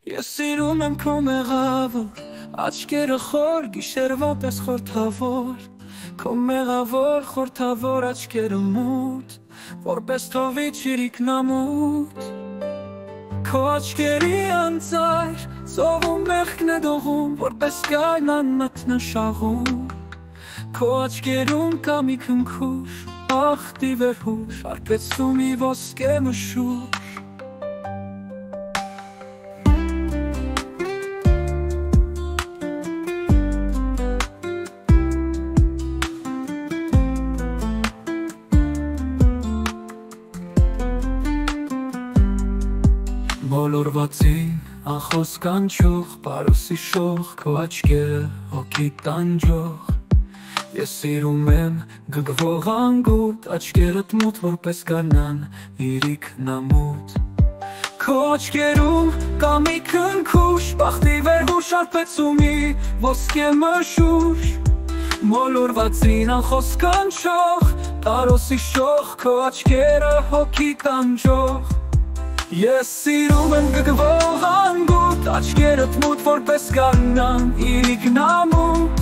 Ես սիրում եմ քո մեղավոր աչքերը խոր, գիշերվա պես խորթավոր, քո մեղավոր խորթավոր աչքերը մութ, որպես թովի չիրիկնամուտ, քո աչքերի անծայր, ծովում մեղքն է դողում, որպես գայլան մատնաշաղում, քո աչքերում կա մի քնքուշ, ախտի վերհուշ, արպեցում մի ոսկե մշուշ։ Մոլորվածին անխոս կանչող, պարուսի շող, քո աչքերը հոգի տանջող, ես սիրում եմ գգվող անգութ, աչքերդ մութ, որպես գարնան իրիկնամուտ, քո աչքերում կա մի քնքուշ, բախտի վերհուշ, արպեցումի ոսկե մշուշ, մոլորվածին անխոս կանչող, պարուսի շող, քո աչքերը հոգի տանջող, ես սիրում եմ գգվող անգութ, աչքերդ մութ, որպես գարնան իրիկնամուտ,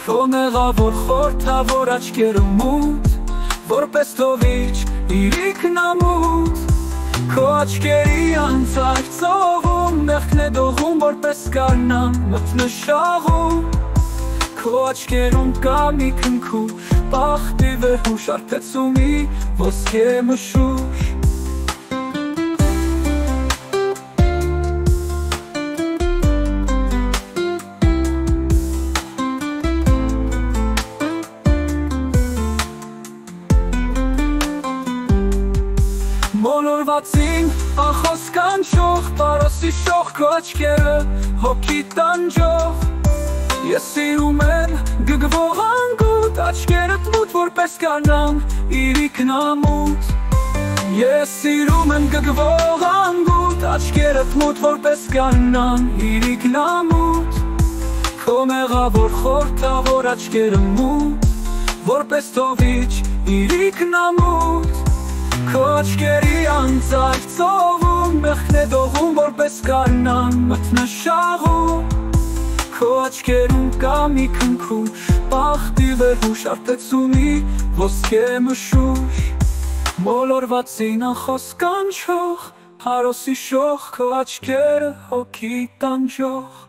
քո մեղավոր խորթավոր աչքերը մութ, որպես թովիչ իրիկնամուտ, քո աչքերի անծայր, ծովում մեղքն է դողում, որպես գարնան մթնշաղում, քո աչքերում կա մի քնքուշ, բախտի վերհուշ, արպեցումի ոսկե մշուշ։ Մոլորվածին անխոս կանչող, պարուսի շող, քո աչքերը հոգի տանջող, ես սիրում եմ գգվող անգութ, աչքերդ մութ, որպես գարնան իրիկնամուտ, ես սիրում եմ գգվող անգութ, աչքերդ մութ, որպես գարնան իրիկնամուտ, քո մեղավոր խորթավոր աչքերը մութ, որպես թովիչ իրիկնամուտ, քո աչքերի անծայր, ծովում մեղքն է դողում, որպես գարնան մթնշաղում, քո աչքերում կա մի քնքուշ, բախտի վերհուշ, արպեցումի ոսկե մշուշ, մոլորվածին անխոս կանչող, պարուսի շող, քո աչքերը հոգի տանջող,